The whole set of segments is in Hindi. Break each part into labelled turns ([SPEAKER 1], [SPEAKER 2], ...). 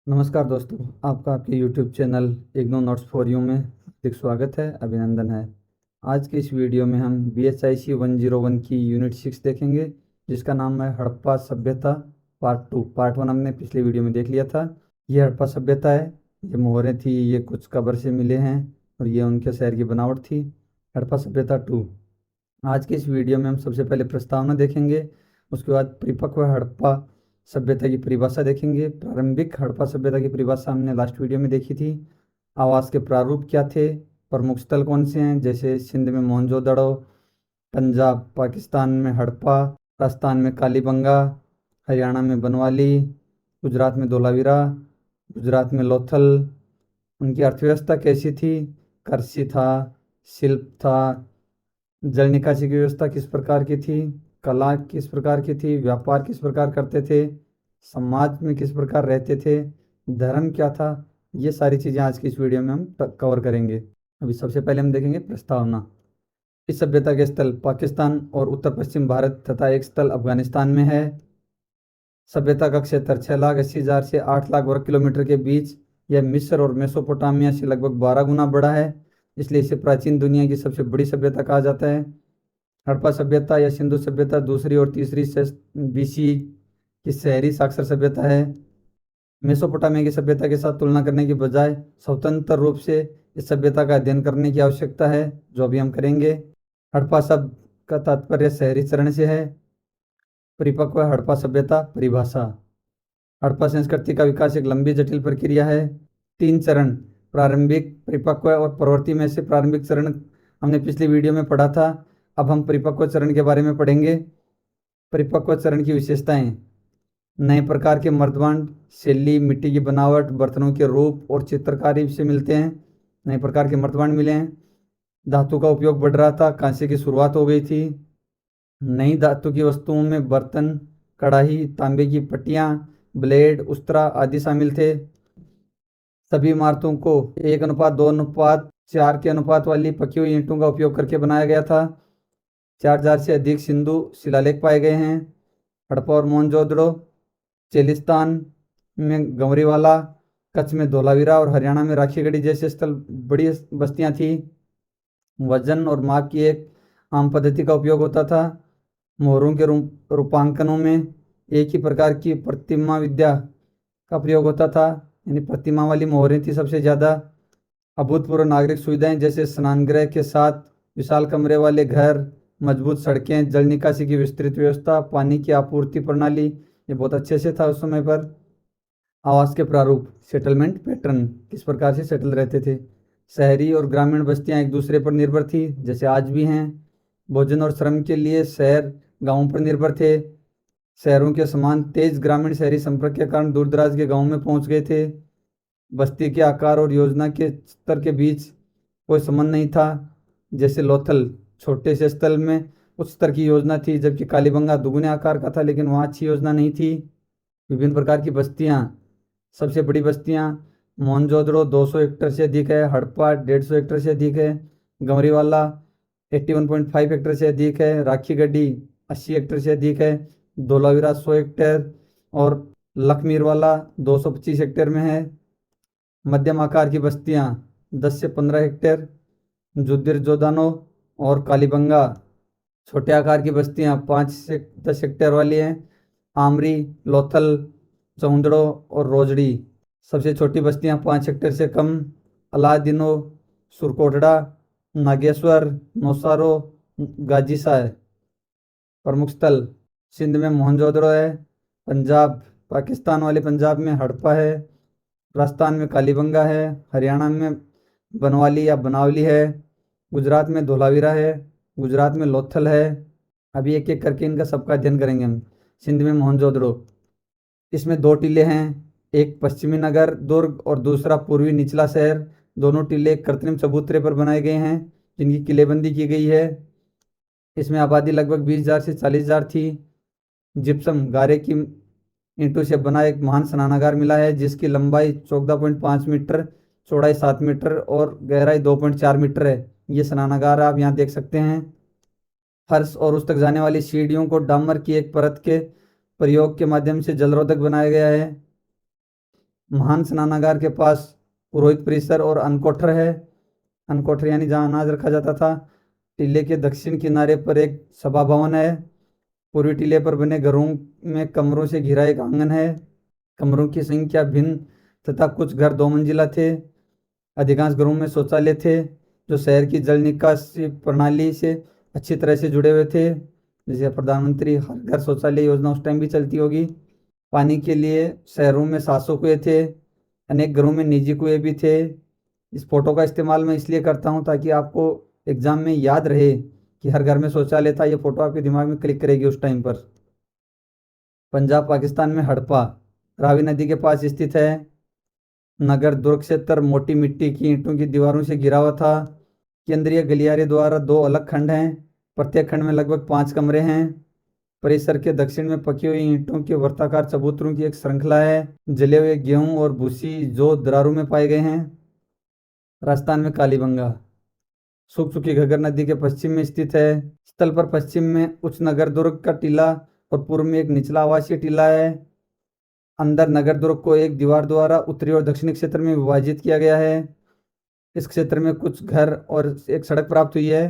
[SPEAKER 1] नमस्कार दोस्तों, आपका आपके YouTube channel IGNOU notes for you में हार्दिक स्वागत है, अभिनंदन है। आज की इस वीडियो में हम BHIC 101 की यूनिट 6 देखेंगे, जिसका नाम है हड़प्पा सभ्यता पार्ट 2। पार्ट 1 हमने पिछले वीडियो में देख लिया था। ये हड़प्पा सभ्यता है, ये मोहरें थी, ये कुछ कब्र से मिले हैं और ये उनके शहर की बनावट थी। हड़प्पा सभ्यता 2। आज की इस वीडियो में हम सबसे पहले प्रस्तावना देखेंगे, उसके बाद परिपक्व हड़प्पा सभ्यता की परिभाषा देखेंगे। प्रारंभिक हड़प्पा सभ्यता की परिभाषा हमने लास्ट वीडियो में देखी थी। आवास के प्रारूप क्या थे, प्रमुख स्थल कौन से हैं, जैसे सिंध में मोहनजोदड़ो, पंजाब पाकिस्तान में हड़प्पा, राजस्थान में कालीबंगा, हरियाणा में बनवाली, गुजरात में धोलावीरा, गुजरात में लोथल। उनकी अर्थव्यवस्था कैसी थी, कृषि था, शिल्प था, जल निकासी की व्यवस्था किस प्रकार की थी, कला किस प्रकार की थी, व्यापार किस प्रकार करते थे, समाज में किस प्रकार रहते थे, धर्म क्या था। ये सारी चीज़ें आज की इस वीडियो में हम कवर करेंगे। अभी सबसे पहले हम देखेंगे प्रस्तावना। इस सभ्यता के स्थल पाकिस्तान और उत्तर पश्चिम भारत तथा एक स्थल अफगानिस्तान में है। सभ्यता का क्षेत्र 6,80,000 से 8 लाख वर्ग किलोमीटर के बीच। यह मिस्र और मेसोपोटामिया से लगभग 12 गुना बड़ा है, इसलिए इसे प्राचीन दुनिया की सबसे बड़ी सभ्यता कहा जाता है। हड़प्पा सभ्यता या सिंधु सभ्यता दूसरी और तीसरी BC की शहरी साक्षर सभ्यता है। मेसोपोटामिया की सभ्यता के साथ तुलना करने की बजाय स्वतंत्र रूप से इस सभ्यता का अध्ययन करने की आवश्यकता है, जो अभी हम करेंगे। हड़प्पा शब्द का तात्पर्य शहरी चरण से है। परिपक्व हड़प्पा सभ्यता परिभाषा। हड़प्पा संस्कृति का विकास एक लंबी जटिल प्रक्रिया है। 3 चरण, प्रारंभिक, परिपक्व और प्रवृत्ति में से प्रारंभिक चरण हमने पिछली वीडियो में पढ़ा था। अब हम परिपक्व चरण के बारे में पढ़ेंगे। परिपक्व चरण की विशेषताएं: नए प्रकार के मर्दबांड, शैली, मिट्टी की बनावट, बर्तनों के रूप और चित्रकारी से मिलते हैं। नए प्रकार के मर्दबांड मिले हैं। धातु का उपयोग बढ़ रहा था, कांसे की शुरुआत हो गई थी। नई धातु की वस्तुओं में बर्तन, कढ़ाई, तांबे की पट्टियाँ, ब्लेड, उस्तरा आदि शामिल थे। सभी इमारतों को 1:2:4 के अनुपात वाली पकी हुई ईंटों का उपयोग करके बनाया गया था। 4,000 से अधिक सिंधु शिलालेख पाए गए हैं। हड़प्पा और मोहनजोदड़ो, चेलिस्तान में गंवरीवाला, कच्छ में धोलावीरा और हरियाणा में राखीगढ़ी जैसे स्थल बड़ी बस्तियां थी। वजन और माप की एक आम पद्धति का उपयोग होता था। मोहरों के रूपांकनों में एक ही प्रकार की प्रतिमा विद्या का प्रयोग होता था, यानी प्रतिमा वाली मोहरें थी सबसे ज़्यादा। अभूतपूर्व नागरिक सुविधाएं जैसे स्नानगृह के साथ विशाल कमरे वाले घर, मजबूत सड़कें, जल निकासी की विस्तृत व्यवस्था, पानी की आपूर्ति प्रणाली, ये बहुत अच्छे से था उस समय पर। आवास के प्रारूप, सेटलमेंट पैटर्न, किस प्रकार से सेटल रहते थे। शहरी और ग्रामीण बस्तियां एक दूसरे पर निर्भर थी, जैसे आज भी हैं। भोजन और श्रम के लिए शहर गांवों पर निर्भर थे। शहरों के समान तेज ग्रामीण शहरी संपर्क के कारण दूर दराज के गांवों में पहुंच गए थे। बस्ती के आकार और योजना के स्तर के बीच कोई संबंध नहीं था। जैसे लोथल छोटे से स्थल में उच्च स्तर की योजना थी, जबकि कालीबंगा दुगुने आकार का था, लेकिन वहाँ अच्छी योजना नहीं थी। विभिन्न प्रकार की बस्तियाँ। सबसे बड़ी बस्तियाँ मोहनजोदड़ो 200 हेक्टेयर से अधिक है, हड़प्पा 150 हेक्टेयर से अधिक है, गंवरीवाला 81.5 हेक्टेयर से अधिक है, राखीगढ़ी 80 हेक्टेयर से अधिक है, धोलावीरा 100 हेक्टेयर और लखमीरवाला 225 हेक्टेयर में है। मध्यम आकार की बस्तियां 10 से 15 हेक्टेयर, जुद्दिर जोदानो और कालीबंगा। छोटे आकार की बस्तियां 5 से 10 हेक्टेयर वाली हैं, आमरी, लोथल, चौंदड़ो और रोजड़ी। सबसे छोटी बस्तियां 5 हेक्टेयर से कम, अलादीनो, सुरकोटड़ा, नागेश्वर, नौसारो, गाजीसा है। प्रमुख स्थल सिंध में मोहनजोदड़ो है, पंजाब पाकिस्तान वाले पंजाब में हड़प्पा है, राजस्थान में कालीबंगा है, हरियाणा में बनवाली या बनावली है, गुजरात में धोलावीरा है, गुजरात में लोथल है। अभी एक एक करके इनका सबका अध्ययन करेंगे हम। सिंध में मोहनजोदड़ो, इसमें 2 टीले हैं, एक पश्चिमी नगर दुर्ग और दूसरा पूर्वी निचला शहर। दोनों टीले कृत्रिम चबूतरे पर बनाए गए हैं, जिनकी किलेबंदी की गई है। इसमें आबादी लगभग 20,000 से 40,000 थी। जिप्सम गारे की ईंटों से बना एक महान स्नानागार मिला है, जिसकी लंबाई 14.5 मीटर, चौड़ाई 7 मीटर और गहराई 2.4 मीटर है। ये स्नानागार आप यहाँ देख सकते हैं। फर्श और उस तक जाने वाली सीढ़ियों को डामर की एक परत के प्रयोग के माध्यम से जलरोधक बनाया गया है। महान स्नानागार के पास पुरोहित परिसर और अनकोठर है। अनकोठर यानी जहाँ अनाज रखा जाता था। टीले के दक्षिण किनारे पर एक सभा भवन है। पूर्वी टीले पर बने घरों में कमरों से घिरा एक आंगन है। कमरों की संख्या भिन्न तथा कुछ घर 2 मंजिला थे। अधिकांश घरों में शौचालय थे जो शहर की जल निकासी प्रणाली से अच्छी तरह से जुड़े हुए थे। जैसे प्रधानमंत्री हर घर शौचालय योजना उस टाइम भी चलती होगी। पानी के लिए शहरों में 700 कुएं थे। अनेक घरों में निजी कुएं भी थे। इस फोटो का इस्तेमाल मैं इसलिए करता हूँ ताकि आपको एग्जाम में याद रहे कि हर घर में शौचालय था। ये फोटो आपके दिमाग में क्लिक करेगी उस टाइम पर। पंजाब पाकिस्तान में हड़प्पा रावी नदी के पास स्थित है। नगर दुर्ग क्षेत्र मोटी मिट्टी की ईंटों की दीवारों से घिरा हुआ था। केंद्रीय गलियारे द्वारा 2 अलग खंड हैं। प्रत्येक खंड में लगभग 5 कमरे हैं। परिसर के दक्षिण में पकी हुई ईंटों के वर्ताकार चबूतरों की एक श्रृंखला है। जले हुए गेहूं और भूसी जो दरारों में पाए गए हैं। राजस्थान में कालीबंगा सूख चुकी घग्गर नदी के पश्चिम में स्थित है। स्थल पर पश्चिम में उच्च नगर दुर्ग का टीला और पूर्व में एक निचला आवासीय टीला है। अंदर नगर दुर्ग को एक दीवार द्वारा उत्तरी और दक्षिणी क्षेत्र में विभाजित किया गया है। इस क्षेत्र में कुछ घर और एक सड़क प्राप्त हुई है।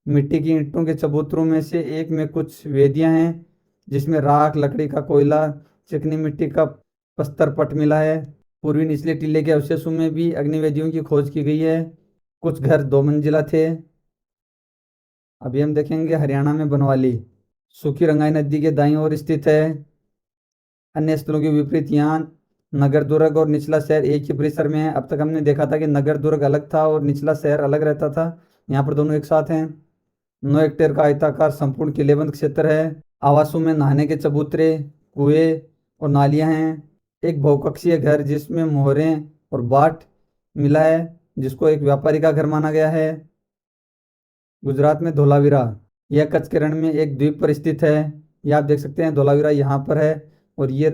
[SPEAKER 1] मिट्टी की ईंटों के चबूतरों में से एक में कुछ वेदियां हैं जिसमें राख, लकड़ी का कोयला, चिकनी मिट्टी का पत्थर पट मिला है। पूर्वी निचले टीले के अवशेषों में भी अग्निवेदियों की खोज की गई है। कुछ घर 2 मंजिला थे। अभी हम देखेंगे हरियाणा में बनवाली सूखी रंगाई नदी के दाईं ओर स्थित है। अन्य स्थलों के विपरीत यहाँ नगर दुर्ग और निचला शहर एक ही परिसर में है। अब तक हमने देखा था कि नगर दुर्ग अलग था और निचला शहर अलग रहता था। यहाँ पर दोनों एक साथ हैं। 9 हेक्टेयर का आयताकार संपूर्ण किलेबंद क्षेत्र है। आवासों में नहाने के चबूतरे, कुएं और नालियां हैं। एक बहुकक्षीय घर जिसमें मोहरें और बाट मिला है जिसको एक व्यापारी का घर माना गया है। गुजरात में धोलावीरा यह कच्छ के रण में एक द्वीप पर स्थित है। यह आप देख सकते हैं धोलावीरा यहाँ पर है और ये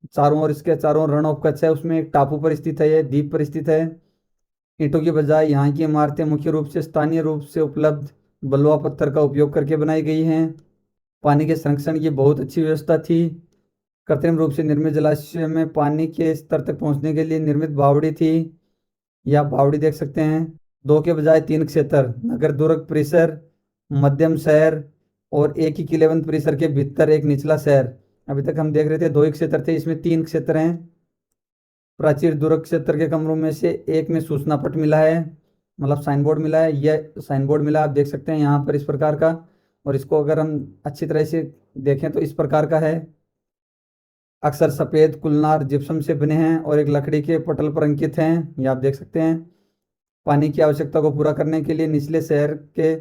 [SPEAKER 1] चारों ओर इसके चारों ओर रण ऑफ कच्छ है। उसमें एक टापू पर स्थित है, यह द्वीप पर स्थित है। ईंटों की बजाय यहाँ की इमारतें मुख्य रूप से स्थानीय रूप से उपलब्ध बलुआ पत्थर का उपयोग करके बनाई गई हैं। पानी के संरक्षण की बहुत अच्छी व्यवस्था थी। कृत्रिम रूप से निर्मित जलाशय में पानी के स्तर तक पहुंचने के लिए निर्मित बावड़ी थी। यह आप बावड़ी देख सकते हैं। 2 के बजाय 3 क्षेत्र नगर दुर्ग परिसर, मध्यम शहर और एक ही किलेबंद परिसर के भीतर एक निचला शहर। अभी तक हम देख रहे थे 2 ही क्षेत्र थे, इसमें 3 क्षेत्र हैं। प्राचीर दुर्ग क्षेत्र के कमरों में से एक में सूचना पट मिला है, मतलब साइन बोर्ड मिला है। यह साइन बोर्ड मिला आप देख सकते हैं यहाँ पर इस प्रकार का। और इसको अगर हम अच्छी तरह से देखें तो इस प्रकार का है। अक्सर सफ़ेद कुलनार जिप्सम से बने हैं और एक लकड़ी के पटल पर अंकित हैं, ये आप देख सकते हैं। पानी की आवश्यकता को पूरा करने के लिए निचले शहर के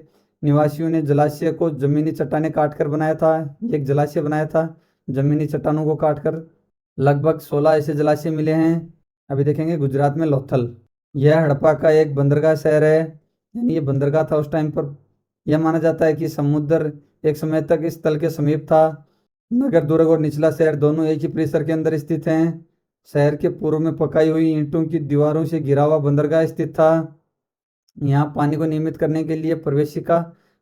[SPEAKER 1] निवासियों ने जलाशय को जमीनी चट्टानें काटकर बनाया था। ये एक जलाशय बनाया था जमीनी चट्टानों को काटकर। लगभग 16 ऐसे जलाशय मिले हैं। अभी देखेंगे गुजरात में लोथल यह हड़प्पा का एक बंदरगाह शहर है, यानी ये बंदरगाह था उस टाइम पर। यह माना जाता है कि समुद्र एक समय तक इस तल के समीप था। नगर दुर्ग और निचला शहर दोनों एक ही परिसर के अंदर स्थित हैं। शहर के पूर्व में पकाई हुई ईंटों की दीवारों से घिरा हुआ बंदरगाह स्थित था। यहाँ पानी को नियमित करने के लिए प्रवेशिका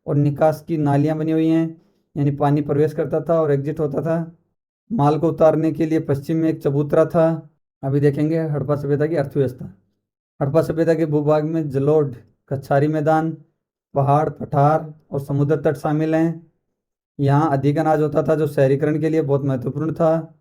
[SPEAKER 1] और निकास की नालियाँ बनी हुई हैं, यानी पानी प्रवेश करता था और एग्जिट होता था। माल को उतारने के लिए पश्चिम में एक चबूतरा था। अभी देखेंगे हड़प्पा सभ्यता की अर्थव्यवस्था। हड़प्पा सभ्यता के भूभाग में जलोढ़, कछारी मैदान, पहाड़, पठार और समुद्र तट शामिल हैं। यहाँ अधिक अनाज होता था जो शहरीकरण के लिए बहुत महत्वपूर्ण था।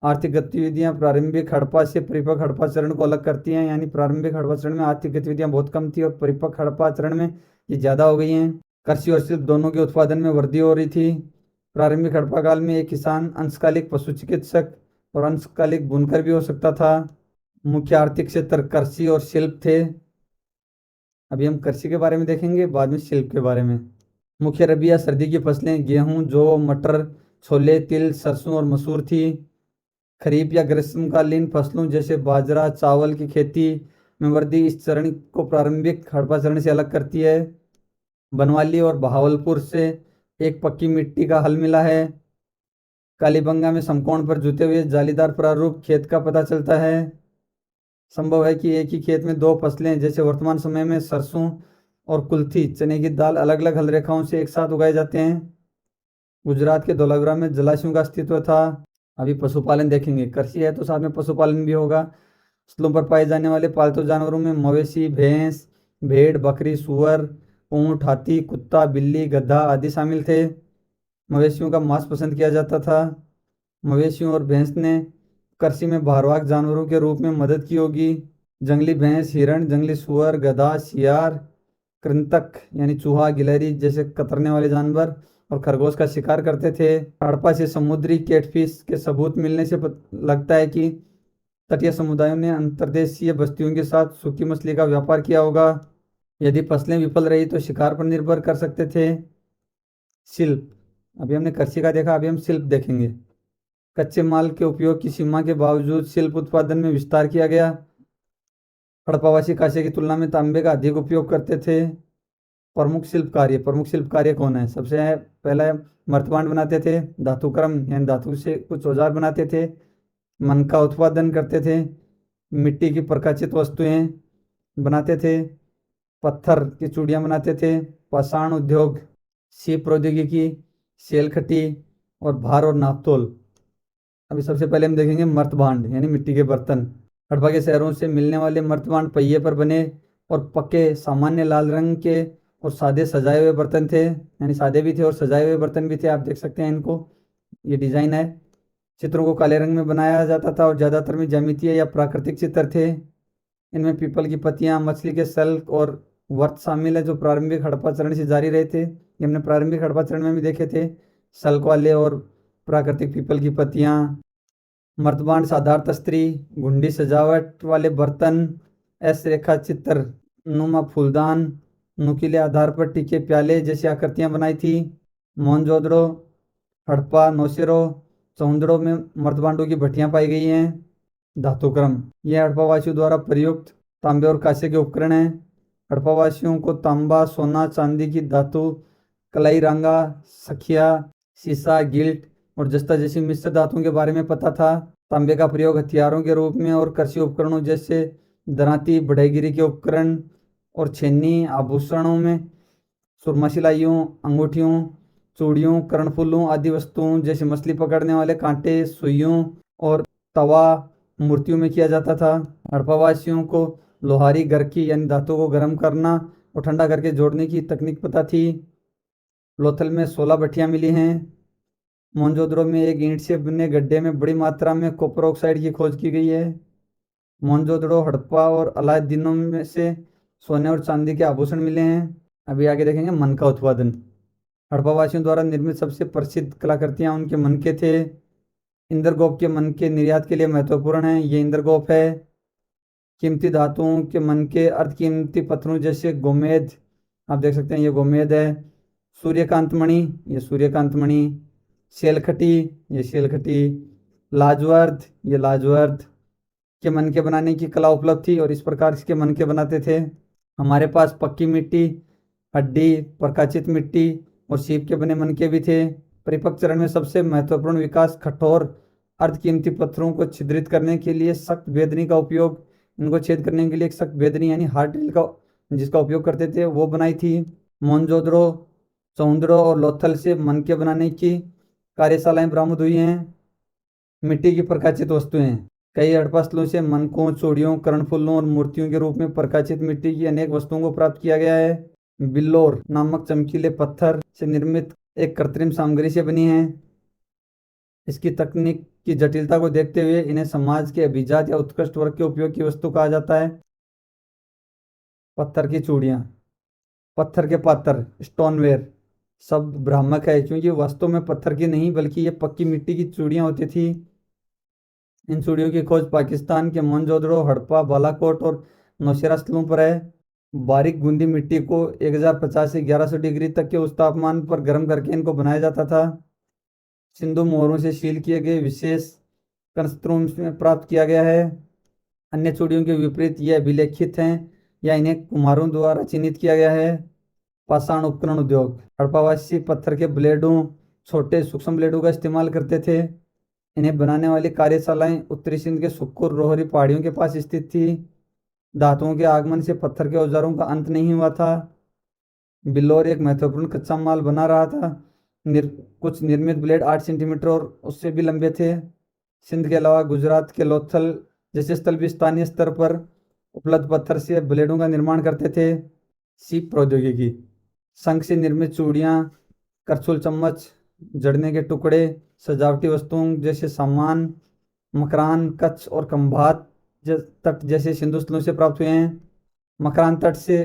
[SPEAKER 1] आर्थिक गतिविधियाँ प्रारंभिक हड़प्पा से परिपक्व हड़प्पा चरण को अलग करती हैं, यानी प्रारंभिक हड़प्पा चरण में आर्थिक गतिविधियाँ बहुत कम थी और परिपक्व हड़प्पा चरण में ये ज़्यादा हो गई हैं। कृषि और शिल्प दोनों के उत्पादन में वृद्धि हो रही थी। प्रारंभिक हड़प्पा काल में एक किसान अंशकालिक पशु चिकित्सक और अंशकालिक बुनकर भी हो सकता था। मुख्य आर्थिक क्षेत्र कृषि और शिल्प थे। अभी हम कृषि के बारे में देखेंगे, बाद में शिल्प के बारे में। मुख्य रबी या सर्दी की फसलें गेहूं, जौ, मटर, छोले, तिल, सरसों और मसूर थी। खरीफ या ग्रीष्मकालीन फसलों जैसे बाजरा, चावल की खेती में वृद्धि इस चरण को प्रारंभिक हड़प्पा चरण से अलग करती है। बनवाली और बहावलपुर से एक पक्की मिट्टी का हल मिला है। कालीबंगा में समकोण पर जुते हुए जालीदार प्रारूप खेत का पता चलता है। संभव है कि एक ही खेत में 2 फसलें जैसे वर्तमान समय में सरसों और कुल्थी चने की दाल अलग अलग हल रेखाओं से एक साथ उगाए जाते हैं। गुजरात के धोलावीरा में जलाशयों का अस्तित्व था। अभी पशुपालन देखेंगे, कृषि है तो साथ में पशुपालन भी होगा। फसलों पर पाए जाने वाले पालतू जानवरों में मवेशी, भैंस, भेड़, बकरी, सुअर, ऊंट, हाथी, कुत्ता, बिल्ली, गधा आदि शामिल थे। मवेशियों का मांस पसंद किया जाता था। मवेशियों और भैंस ने कृषि में भारवाहक जानवरों के रूप में मदद की होगी। जंगली भैंस, हिरण, जंगली सुअर, गधा, सियार, कृंतक यानी चूहा, गिलहरी जैसे कतरने वाले जानवर और खरगोश का शिकार करते थे। हड़प्पा से समुद्री कैटफिश के सबूत मिलने से लगता है कि तटीय समुदायों ने अंतर्देशीय बस्तियों के साथ सूखी मछली का व्यापार किया होगा। यदि फसलें विफल रही तो शिकार पर निर्भर कर सकते थे। शिल्प, अभी हमने कृषि का देखा, अभी हम शिल्प देखेंगे। कच्चे माल के उपयोग की सीमा के बावजूद शिल्प उत्पादन में विस्तार किया गया। हड़प्पावासी कांसे की तुलना में तांबे का अधिक उपयोग करते थे। प्रमुख शिल्प कार्य कौन है? सबसे पहला है मर्तबांड बनाते थे, धातुक्रम यानी धातु से कुछ औजार बनाते थे, मन का उत्पादन करते थे, मिट्टी की प्रकाशित वस्तुएं बनाते थे, पत्थर की चूड़ियाँ बनाते थे, पाषाण उद्योग, सीप प्रौद्योगिकी, सेल खटी और भार और नापतोल। अभी सबसे पहले हम देखेंगे मर्तभांड यानी मिट्टी के बर्तन। हड़प्पा के शहरों से मिलने वाले मर्तभांड पहिए पर बने और पक्के सामान्य लाल रंग के और सादे सजाए हुए बर्तन थे, यानी सादे भी थे और सजाए हुए बर्तन भी थे। आप देख सकते हैं इनको, ये डिजाइन है। चित्रों को काले रंग में बनाया जाता था और ज़्यादातर में ज्यामितीय या प्राकृतिक चित्र थे। इनमें पीपल की पत्तियां, मछली के सल्क और वर्त शामिल है जो प्रारंभिक हड़प्पा चरण से जारी रहे थे। ये हमने प्रारंभिक हड़प्पा चरण में भी देखे थे, सल्क वाले और प्राकृतिक पीपल की पत्तियां। मर्तबान साधारण तस्त्री, घुंडी सजावट वाले बर्तन, एस रेखा चित्र नुमा फूलदान, नुकीले आधार पर टिके प्याले जैसी आकृतियां बनाई थी। मोहनजोदड़ो, हड़प्पा, नौशेरो, समुद्रों में मर्तबांडों की भट्टियां पाई गई हैं। धातुक्रम, यह हड़प्पावासियों द्वारा प्रयुक्त तांबे और कांसे के उपकरण हैं। हड़प्पावासियों को तांबा, सोना, चांदी की धातु, कलाई रांगा, सखिया, सीसा, गिल्ट और जस्ता जैसी मिश्र धातुओं के बारे में पता था। तांबे का प्रयोग हथियारों के रूप में और कृषि उपकरणों जैसे दरांती, बढ़ईगिरी के उपकरण और छेनी, आभूषणों में सुरमा सिलाइयों, अंगूठियों, चूड़ियों, कर्णफूलों आदि वस्तुओं जैसे मछली पकड़ने वाले कांटे, सुइयों और तवा मूर्तियों में किया जाता था। हड़प्पावासियों को लोहारी गर्की यानी धातु को गर्म करना और ठंडा करके जोड़ने की तकनीक पता थी। लोथल में 16 भट्टियां मिली हैं। मोहनजोदड़ो में एक ईंट से बने गड्ढे में बड़ी मात्रा में कॉपर ऑक्साइड की खोज की गई है। मोहनजोदड़ो, हड़प्पा और अलादीनों में से सोने और चांदी के आभूषण मिले हैं। अभी आगे देखेंगे मन का उत्पादन। हड़प्पावासियों द्वारा निर्मित सबसे प्रसिद्ध कलाकृतियां उनके मनके थे। इंद्रगोप के मनके निर्यात के लिए महत्वपूर्ण हैं। ये इंद्रगोप है। कीमती धातुओं के मनके, अर्ध कीमती पत्थरों जैसे गोमेद, आप देख सकते हैं ये गोमेद है। सूर्यकांत मणि, ये सूर्यकांत मणि। शेलखटी, ये शेलखटी। लाजवर्द, ये लाजवर्द के मनके बनाने की कला उपलब्ध थी और इस प्रकार इसके मनके बनाते थे। हमारे पास पक्की मिट्टी, हड्डी, प्रकाशित मिट्टी और सीप के बने मनके भी थे। परिपक्व चरण में सबसे महत्वपूर्ण विकास कठोर अर्धकीमती पत्थरों को छिद्रित करने के लिए सख्त बेदनी का उपयोग, इनको छेद करने के लिए एक सख्त बेदनी यानी हार्ड ड्रिल का जिसका उपयोग करते थे वो बनाई थी। मोहनजोदड़ो, समुद्रो और लोथल से मनके बनाने की कार्यशालाएं बरामद हुई हैं। मिट्टी की प्रकाशित वस्तुएं, कई हड़प्पा स्थलों से मनकों, चूड़ियों, कर्णफूलों और मूर्तियों के रूप में प्रकाशित मिट्टी की अनेक वस्तुओं को प्राप्त किया गया है। बिल्लोर नामक चमकीले पत्थर से निर्मित एक कृत्रिम सामग्री से बनी है। इसकी तकनीक की जटिलता को देखते हुए इन्हें समाज के अभिजात या उत्कृष्ट वर्ग के उपयोग की वस्तु कहा जाता है। पत्थर की चूड़ियाँ, पत्थर के पात्र, स्टोनवेयर शब्द भ्रामक है क्योंकि वास्तव में पत्थर की नहीं बल्कि ये पक्की मिट्टी की चूड़ियाँ होती थी। इन चूड़ियों की खोज पाकिस्तान के मोहनजोदड़ो, हड़प्पा, बालाकोट और नौशेरा स्थलों पर है। बारीक गूंदी मिट्टी को 1050 से 1100 डिग्री तक के उस तापमान पर गर्म करके इनको बनाया जाता था। सिंधु मोहरों से सील किए गए विशेष कंस्तरों में प्राप्त किया गया है। अन्य चूड़ियों के विपरीत ये अभिलेखित हैं या इन्हें कुम्हारों द्वारा चिन्हित किया गया है। पाषाण उपकरण उद्योग, हड़प्पावासी पत्थर के ब्लेडों, छोटे सूक्ष्म ब्लेडों का इस्तेमाल करते थे। इन्हें बनाने वाली कार्यशालाएं उत्तरी सिंध के सुक्कुर रोहरी पहाड़ियों के पास स्थित थी। धातुओं के आगमन से पत्थर के औजारों का अंत नहीं हुआ था। बिल्लौर एक महत्वपूर्ण कच्चा माल बना रहा था। कुछ निर्मित ब्लेड 8 सेंटीमीटर और उससे भी लंबे थे। सिंध के अलावा गुजरात के लोथल जैसे स्थल भी स्थानीय स्तर पर उपलब्ध पत्थर से ब्लेडों का निर्माण करते थे। सीप प्रौद्योगिकी, शंख से निर्मित चूड़ियाँ, करछुल, चम्मच, जड़ने के टुकड़े, सजावटी वस्तुओं जैसे सामान, मकरान, कच्छ और खंभात तट जैसे सिंधु स्थलों से प्राप्त हुए हैं। मकरान तट से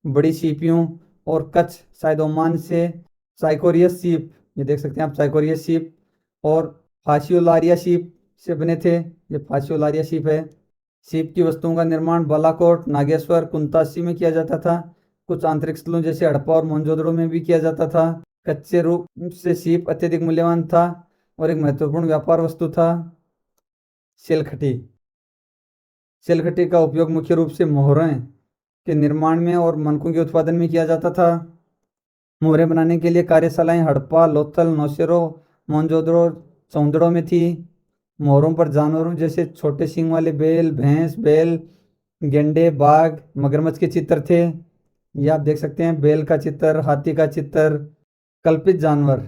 [SPEAKER 1] बड़ी सीपियों और कच्छ शायद ओमान से साइकोरियस सीप, ये देख सकते हैं आप साइकोरियस सीप, और फासियोलारिया सीप से बने थे। ये फासियोलारिया सीप है। सीप की वस्तुओं का निर्माण बालाकोट, नागेश्वर, कुंतासी में किया जाता था। कुछ आंतरिक स्थलों जैसे हड़प्पा और मोहनजोदड़ो में भी किया जाता था। कच्चे रूप से सीप अत्यधिक मूल्यवान था और एक महत्वपूर्ण व्यापार वस्तु था। सेलखटी, सेलखटी का उपयोग मुख्य रूप से मोहरें के निर्माण में और मनकों के उत्पादन में किया जाता था। मोहरें बनाने के लिए कार्यशालाएं हड़प्पा, लोथल, नौशेरो, मोहनजोदड़ो, चौंदड़ो में थी। मोहरों पर जानवरों जैसे छोटे सींग वाले बैल, भैंस, बैल, गेंडे, बाघ, मगरमच्छ के चित्र थे। ये आप देख सकते हैं, बैल का चित्र, हाथी का चित्र। कल्पित जानवर,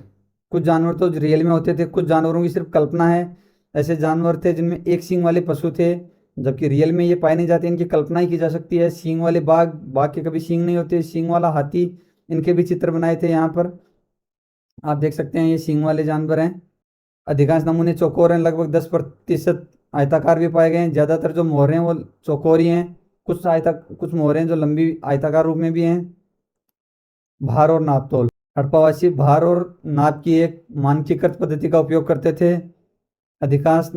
[SPEAKER 1] कुछ जानवर तो रियल में होते थे, कुछ जानवरों की सिर्फ कल्पना है। ऐसे जानवर थे जिनमें एक सींग वाले पशु थे, जबकि रियल में ये पाए नहीं जाते, इनकी कल्पना ही की जा सकती है। सींग वाले बाघ, बाघ के कभी सींग नहीं होते। सींग वाला हाथी, इनके भी चित्र बनाए थे। यहाँ पर आप देख सकते हैं, ये सींग वाले जानवर हैं। अधिकांश नमूने चौकोर हैं, लगभग 10% आयताकार भी पाए गए हैं। ज़्यादातर जो मोहरें हैं वो चौकोर ही हैं। कुछ मोहरें हैं जो लंबी आयताकार रूप में भी हैं। भार और नाप तोल, हड़प्पावासी भार और नाप की एक मानकीकृत पद्धति का उपयोग करते थे। अधिकांश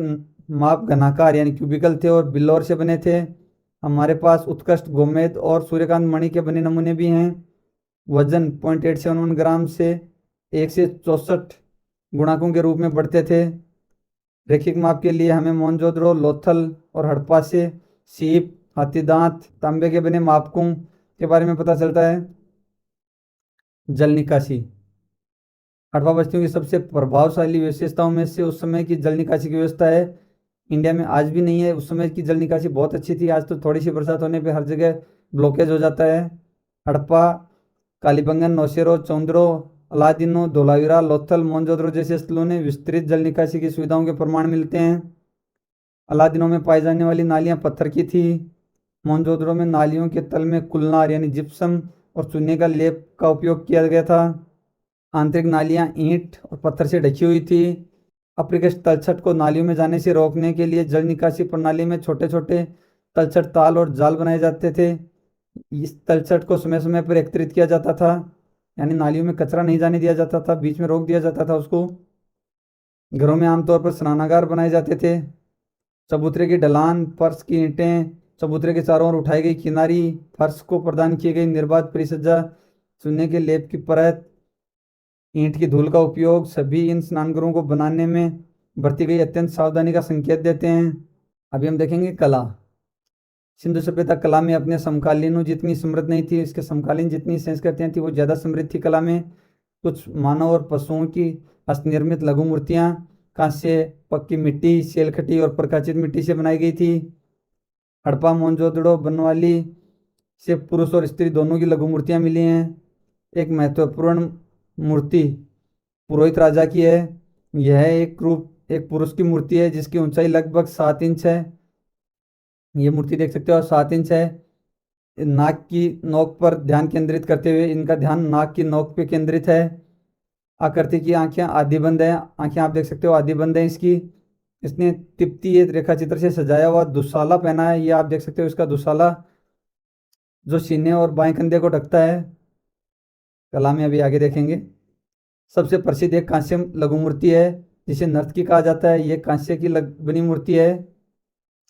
[SPEAKER 1] माप घनाकार यानी क्यूबिकल थे और बिल्लौर से बने थे। हमारे पास उत्कृष्ट गोमेद और सूर्यकांत मणि के बने नमूने भी हैं। वजन 0.871 ग्राम से 1 से 64 गुणाकों के रूप में बढ़ते थे। रैखिक माप के लिए हमें मोहनजोदड़ो, लोथल और हड़प्पा से सीप, हाथीदांत, तांबे के बने मापकों के बारे में पता चलता है। जल निकासी, हड़प्पा बस्तियों की सबसे प्रभावशाली विशेषताओं में से उस समय की जल निकासी की व्यवस्था है। इंडिया में आज भी नहीं है, उस समय की जल निकासी बहुत अच्छी थी। आज तो थोड़ी सी बरसात होने पे हर जगह ब्लॉकेज हो जाता है। हड़प्पा, कालीबंगन, नौशेरो, चौंदड़ो, अलादीनो, धोलावीरा, लोथल, मोहनजोदड़ो जैसे स्थलों ने विस्तृत जल निकासी की सुविधाओं के प्रमाण मिलते हैं। अलादीनो में पाई जाने वाली नालियाँ पत्थर की थी। मोहनजोदड़ो में नालियों के तल में कुलनार यानी जिप्सम और चूने का लेप का उपयोग किया गया था। आंतरिक नालियाँ ईंट और पत्थर से ढकी हुई थी। अपृष्ठ तलछट को नालियों में जाने से रोकने के लिए जल निकासी प्रणाली में छोटे छोटे तलछट ताल और जाल बनाए जाते थे। इस तलछट को समय समय पर एकत्रित किया जाता था, यानी नालियों में कचरा नहीं जाने दिया जाता था, बीच में रोक दिया जाता था उसको। घरों में आमतौर पर स्नानागार बनाए जाते थे। चबूतरे की ढलान, फर्श की ईंटें, चबूतरे के चारों ओर उठाई गई किनारी, फर्श को प्रदान की गई निर्बाध परिसज्जा, चूने के लेप की परत, ईंट की धूल का उपयोग, सभी इन स्नानघरों को बनाने में बरती गई अत्यंत सावधानी का संकेत देते हैं। अभी हम देखेंगे कला। सिंधु सभ्यता कला में अपने समकालीनों जितनी समृद्ध नहीं थी, इसके समकालीन जितनी संस्कृतियाँ थी वो ज़्यादा समृद्ध थी कला में। कुछ मानव और पशुओं की हस्तनिर्मित लघु मूर्तियाँ कांस्य, पक्की मिट्टी, सेलखटी और प्रकाशित मिट्टी से बनाई गई थी। हड़प्पा, मोहनजोदड़ो, बनवाली से पुरुष और स्त्री दोनों की लघु मूर्तियाँ मिली हैं। एक महत्वपूर्ण मूर्ति पुरोहित राजा की है। यह एक पुरुष की मूर्ति है जिसकी ऊंचाई लगभग 7 इंच है। ये मूर्ति देख सकते हो 7 इंच है। नाक की नोक पर ध्यान केंद्रित करते हुए इनका ध्यान नाक की नोक पे केंद्रित है। आकृति की आंखें आधी बंद है, आंखें आप देख सकते हो आधी बंद है इसकी। इसने तिप्ती एक रेखा चित्र से सजाया हुआ दुशाला पहना है, ये आप देख सकते हो इसका दुशाला जो सीने और बाएं कंधे को ढकता है। कला में अभी आगे देखेंगे। सबसे प्रसिद्ध एक कांस्य लघु मूर्ति है जिसे नर्तकी कहा जाता है। यह कांस्य की बनी मूर्ति है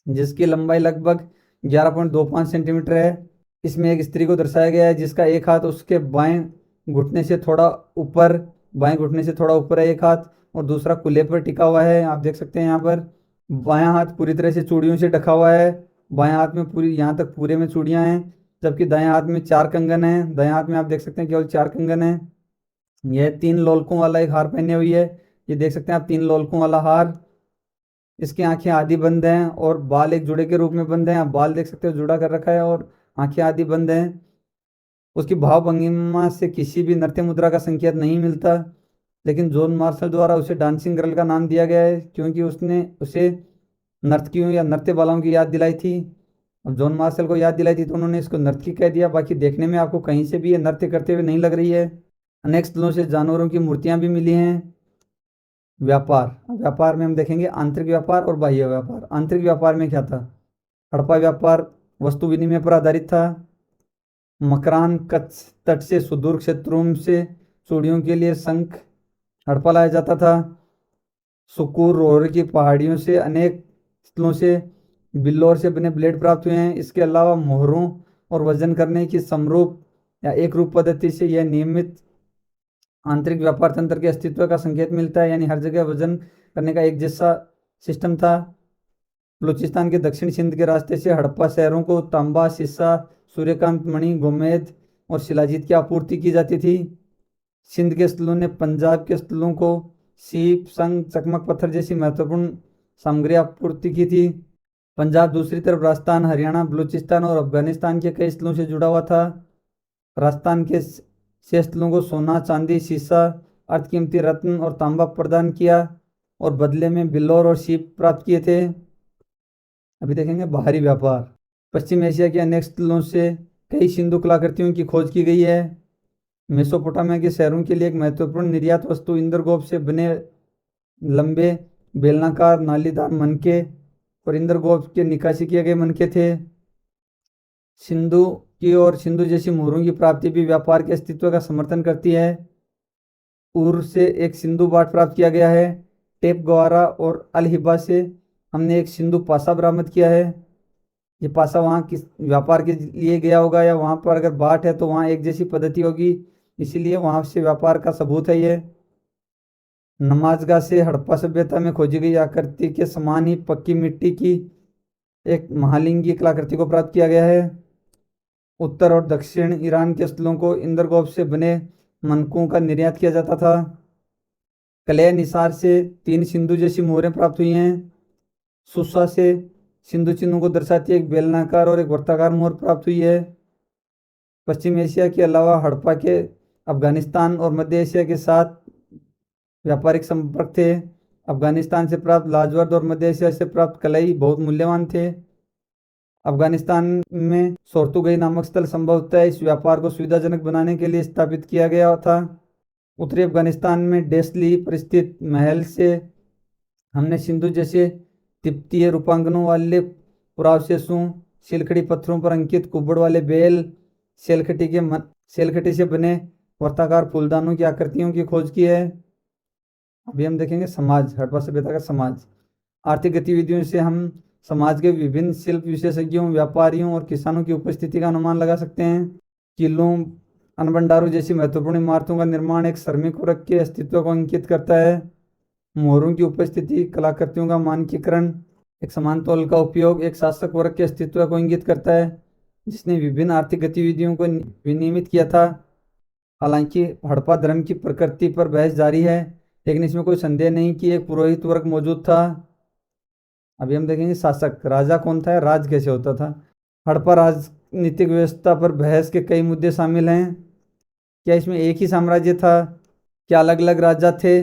[SPEAKER 1] जिसकी लंबाई लगभग 11.25 सेंटीमीटर है। इसमें एक स्त्री को दर्शाया गया है जिसका एक हाथ उसके बाएं घुटने से थोड़ा ऊपर है एक हाथ, और दूसरा कुल्हे पर टिका हुआ है। आप देख सकते हैं यहाँ पर बायां हाथ पूरी तरह से चूड़ियों से ढका हुआ है। बाएं हाथ में पूरी यहाँ तक पूरे में चूड़ियाँ हैं, जबकि दाएं हाथ में 4 कंगन हैं। दाएं हाथ में आप देख सकते हैं केवल 4 कंगन हैं। यह 3 लोलकों वाला एक हार पहने हुई है। ये देख सकते हैं आप 3 लोलकों वाला हार। इसकी आंखें आधी बंद हैं और बाल एक जुड़े के रूप में बंद हैं। आप बाल देख सकते हो जुड़ा कर रखा है और आंखें आधी बंद हैं। उसकी भाव भंगिमा से किसी भी नृत्य मुद्रा का संकेत नहीं मिलता। लेकिन जॉन मार्शल द्वारा उसे डांसिंग गर्ल का नाम दिया गया है क्योंकि उसने उसे नर्तकियों या नृत्य बालाओं की याद दिलाई थी। अब जॉन मार्शल को याद दिलाई थी तो उन्होंने इसको नर्तकी कह दिया, बाकी देखने में आपको कहीं से भी ये नृत्य करते हुए नहीं लग रही है। अनेक स्थलों से जानवरों की मूर्तियां भी मिली हैं। व्यापार, व्यापार में हम देखेंगे आंतरिक व्यापार और बाह्य व्यापार। आंतरिक व्यापार में क्या था? हड़प्पा व्यापार वस्तु विनिमय पर आधारित था। मकरान कच्छ तट से सुदूर क्षेत्रों से चूड़ियों के लिए शंख हड़प्पा लाया जाता था। सुकूर रोहर की पहाड़ियों से अनेक स्थलों से बिल्लौर से बने ब्लेड प्राप्त हुए हैं। इसके अलावा मोहरों और वजन करने की समरूप या एक रूप पद्धति से यह नियमित आंतरिक व्यापार तंत्र के अस्तित्व का संकेत मिलता है, यानी हर जगह वजन करने का एक जैसा सिस्टम था। बलूचिस्तान के दक्षिण सिंध के रास्ते से हड़प्पा शहरों को तांबा, सीसा, सूर्यकांत मणि, गोमेद और शिलाजीत की आपूर्ति की जाती थी। सिंध के स्थलों ने पंजाब के स्थलों को सीप, संग, चकमक पत्थर जैसी महत्वपूर्ण सामग्री आपूर्ति की थी। पंजाब दूसरी तरफ राजस्थान, हरियाणा, बलूचिस्तान और अफगानिस्तान के कई स्थलों से जुड़ा हुआ था। राजस्थान के शेष स्थलों को सोना, चांदी, सीसा, अर्थकीमती रत्न और तांबा प्रदान किया और बदले में बिल्लौर और सीप प्राप्त किए थे। अभी देखेंगे बाहरी व्यापार। पश्चिम एशिया के अनेक स्थलों से कई सिंधु कलाकृतियों की खोज की गई है। मेसोपोटामिया के शहरों के लिए एक महत्वपूर्ण निर्यात वस्तु इंद्रगोप से बने लंबे बेलनाकार नालीदार मनके और इंद्रगोप के निकासी किए गए मनके थे। सिंधु की और सिंधु जैसी मोहरों की प्राप्ति भी व्यापार के अस्तित्व का समर्थन करती है। उर से एक सिंधु बाट प्राप्त किया गया है। टेप गवारा और अल हिबा से हमने एक सिंधु पासा बरामद किया है। ये पासा वहाँ किस व्यापार के लिए गया होगा या वहाँ पर अगर बाट है तो वहाँ एक जैसी पद्धति होगी, इसीलिए वहाँ से व्यापार का सबूत है ये। नमाजगाह से हड़प्पा सभ्यता में खोजी गई आकृति के समान ही पक्की मिट्टी की एक महालिंगी कलाकृति को प्राप्त किया गया है। उत्तर और दक्षिण ईरान के स्थलों को इंद्रगोप से बने मनकों का निर्यात किया जाता था। कलह निसार से 3 सिंधु जैसी मोहरें प्राप्त हुई हैं। सुसा से सिंधु चिन्हों को दर्शाती एक बेलनाकार और एक वर्ताकार मोहर प्राप्त हुई है। पश्चिम एशिया के अलावा हड़प्पा के अफगानिस्तान और मध्य एशिया के साथ व्यापारिक संपर्क थे। अफगानिस्तान से प्राप्त लाजवर्द और मध्य एशिया से प्राप्त कलाई बहुत मूल्यवान थे। अफगानिस्तान में सोर्तुगई नामक स्थल संभवतः इस व्यापार को सुविधाजनक बनाने के लिए स्थापित किया गया था। उत्तरी अफगानिस्तान में डेस्ली पर स्थित महल से हमने सिंधु जैसे तिब्बतीय रूपांकनों वाले पुरावशेषों, सिलखड़ी पत्थरों पर अंकित कुब्बड़ वाले बेल, सेलखटी से बने वर्ताकार फूलदानों की आकृतियों की खोज की है। अभी हम देखेंगे समाज, हड़प्पा सभ्यता का समाज। आर्थिक गतिविधियों से हम समाज के विभिन्न शिल्प विशेषज्ञों, व्यापारियों और किसानों की उपस्थिति का अनुमान लगा सकते हैं। किलों, अनबंडारों जैसी महत्वपूर्ण इमारतों का निर्माण एक श्रमिक वर्ग के अस्तित्व को अंकित करता है। मोहरों की उपस्थिति, कलाकृतियों का मानकीकरण, एक समान तौल का उपयोग एक शासक वर्ग के अस्तित्व को इंगित करता है जिसने विभिन्न आर्थिक गतिविधियों को विनियमित किया था। हालांकि हड़प्पा धर्म की प्रकृति पर बहस जारी है, लेकिन इसमें कोई संदेह नहीं कि एक पुरोहित वर्ग मौजूद था। अभी हम देखेंगे शासक, राजा कौन था, राज कैसे होता था। हड़प्पा राजनीतिक व्यवस्था पर बहस के कई मुद्दे शामिल हैं। क्या इसमें एक ही साम्राज्य था? क्या अलग अलग राजा थे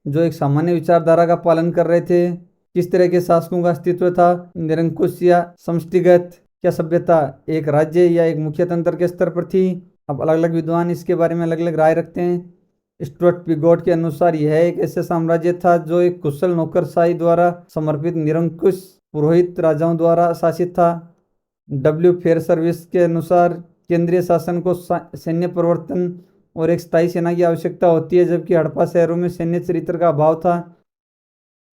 [SPEAKER 1] जो एक सामान्य विचारधारा का पालन कर रहे थे? किस तरह के शासकों का अस्तित्व था, निरंकुश या समष्टिगत? क्या सभ्यता एक राज्य या एक मुख्य तंत्र के स्तर पर थी? अब अलग अलग विद्वान इसके बारे में अलग अलग राय रखते हैं। स्टुअर्ट पिगोट के अनुसार यह एक ऐसा साम्राज्य था जो एक कुशल नौकरशाही द्वारा समर्पित निरंकुश पुरोहित राजाओं द्वारा शासित था। डब्ल्यू फेयर सर्विस के अनुसार केंद्रीय शासन को सैन्य प्रवर्तन और एक स्थायी सेना की आवश्यकता होती है, जबकि हड़प्पा शहरों में सैन्य चरित्र का अभाव था।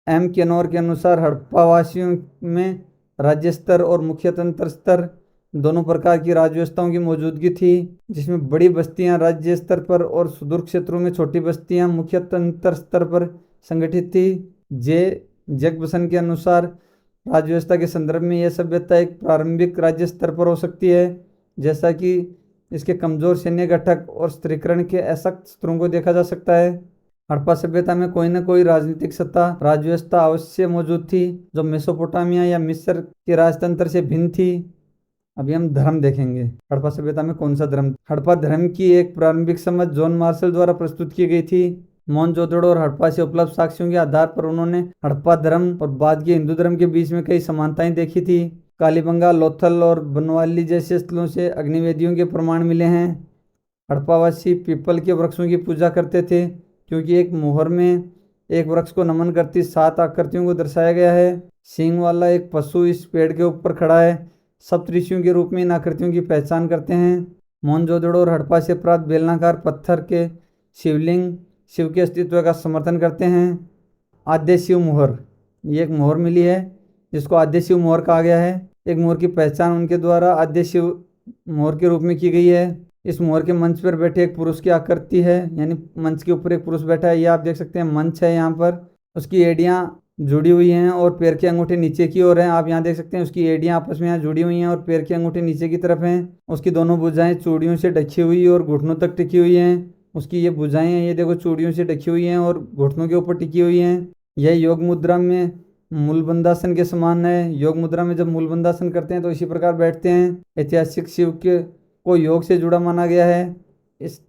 [SPEAKER 1] एम केनोर के अनुसार हड़प्पा वासियों में राज्य स्तर और मुख्य तंत्र स्तर दोनों प्रकार की राजव्यवस्थाओं की मौजूदगी थी, जिसमें बड़ी बस्तियां राज्य स्तर पर और सुदूर क्षेत्रों में छोटी बस्तियां मुख्य तंत्र स्तर पर संगठित थी। जे जैकबसन के अनुसार राजव्यवस्था के संदर्भ में यह सभ्यता एक प्रारंभिक राज्य स्तर पर हो सकती है, जैसा कि इसके कमजोर सैन्य घटक और स्त्रीकरण के असक्त स्तरों को देखा जा सकता है। हड़प्पा सभ्यता में कोई न कोई राजनीतिक सत्ता राजव्यवस्था अवश्य मौजूद थी, जो मेसोपोटामिया या मिस्र के राजतंत्र से भिन्न थी। अभी हम धर्म देखेंगे। हड़प्पा सभ्यता में कौन सा धर्म? हड़प्पा धर्म की एक प्रारंभिक समझ जॉन मार्शल द्वारा प्रस्तुत की गई थी। मोहनजोदड़ो और हड़प्पा से उपलब्ध साक्ष्यों के आधार पर उन्होंने हड़प्पा धर्म और बाद के हिंदू धर्म के बीच में कई समानताएं देखी थी। कालीबंगा, लोथल और बनवाली जैसे स्थलों से अग्निवेदियों के प्रमाण मिले हैं। हड़प्पावासी पीपल के वृक्षों की पूजा करते थे, क्योंकि एक मोहर में एक वृक्ष को नमन करती 7 आकृतियों को दर्शाया गया है। सींग वाला एक पशु इस पेड़ के ऊपर खड़ा है। सप्तऋषियों के रूप में इन आकृतियों की पहचान करते हैं। मोहनजोदड़ो और हड़प्पा से प्राप्त बेलनाकार पत्थर के शिवलिंग शिव के अस्तित्व का समर्थन करते हैं। आद्य शिव मोहर, ये एक मोहर मिली है जिसको आद्य शिव मोहर कहा गया है। एक मोहर की पहचान उनके द्वारा आद्य शिव मोहर के रूप में की गई है। इस मोहर के मंच पर बैठे एक पुरुष की आकृति है, यानी मंच के ऊपर एक पुरुष बैठा है। ये आप देख सकते हैं मंच है यहाँ पर। उसकी एड़ियाँ जुड़ी हुई हैं और पैर के अंगूठे नीचे की ओर हैं। आप यहाँ देख सकते हैं उसकी एड़ियाँ आपस में यहाँ जुड़ी हुई हैं और पैर के अंगूठे नीचे की तरफ हैं। उसकी दोनों भुजाएं चूड़ियों से ढकी हुई और घुटनों तक टिकी हुई हैं। उसकी ये भुजाएं हैं, ये देखो चूड़ियों से ढकी हुई हैं और घुटनों के ऊपर टिकी हुई हैं। यह योग मुद्रा में मूलबंधासन के समान है। योग मुद्रा में जब मूलबंधासन करते हैं तो इसी प्रकार बैठते हैं। ऐतिहासिक शिव के को योग से जुड़ा माना गया है।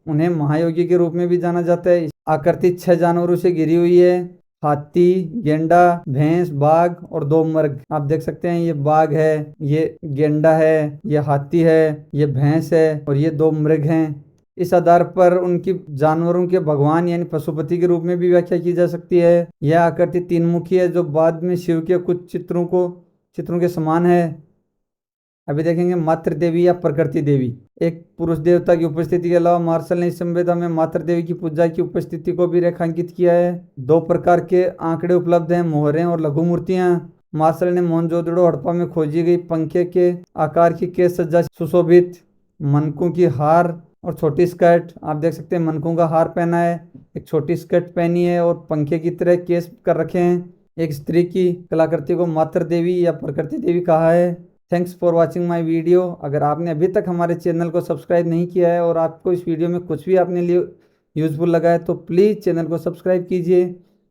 [SPEAKER 1] उन्हें महायोगी के रूप में भी जाना जाता है। आकृति 6 जानवरों से घिरी हुई है। हाथी, गेंडा, भैंस, बाघ और 2 मृग। आप देख सकते हैं ये बाघ है, ये गेंडा है, ये हाथी है, ये भैंस है और ये 2 मृग हैं। इस आधार पर उनकी जानवरों के भगवान यानी पशुपति के रूप में भी व्याख्या की जा सकती है। यह आकृति 3 मुखी है, जो बाद में शिव के कुछ चित्रों के समान है। अभी देखेंगे मातृ देवी या प्रकृति देवी। एक पुरुष देवता की उपस्थिति के अलावा मार्शल ने इस संवेदा में मातृ देवी की पूजा की उपस्थिति को भी रेखांकित किया है। 2 प्रकार के आंकड़े उपलब्ध हैं, मोहरें और लघु मूर्तियां। मार्शल ने मोहनजोदड़ो हड़प्पा में खोजी गई पंखे के आकार की केस सज्जा, सुशोभित मनकों की हार और छोटी स्कर्ट। आप देख सकते हैं मनकों का हार पहना है, एक छोटी स्कर्ट पहनी है और पंखे की तरह केस कर रखे हैं। एक स्त्री की कलाकृति को मातृ देवी या प्रकृति देवी कहा है। Thanks for watching my video. अगर आपने अभी तक हमारे चैनल को सब्सक्राइब नहीं किया है और आपको इस वीडियो में कुछ भी आपने लिए यूज़फुल लगा है तो प्लीज़ चैनल को सब्सक्राइब कीजिए,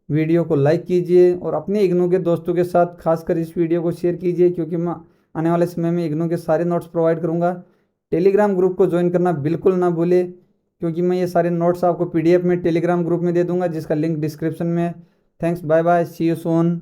[SPEAKER 1] वीडियो को लाइक कीजिए और अपने इग्नू के दोस्तों के साथ खासकर इस वीडियो को शेयर कीजिए, क्योंकि मैं आने वाले समय में इग्नू के सारे नोट्स प्रोवाइड करूँगा। टेलीग्राम ग्रुप को ज्वाइन करना बिल्कुल ना भूले, क्योंकि मैं ये सारे नोट्स आपको PDF में टेलीग्राम ग्रुप में दे दूँगा, जिसका लिंक डिस्क्रिप्शन में है। Thanks, bye bye, see you soon.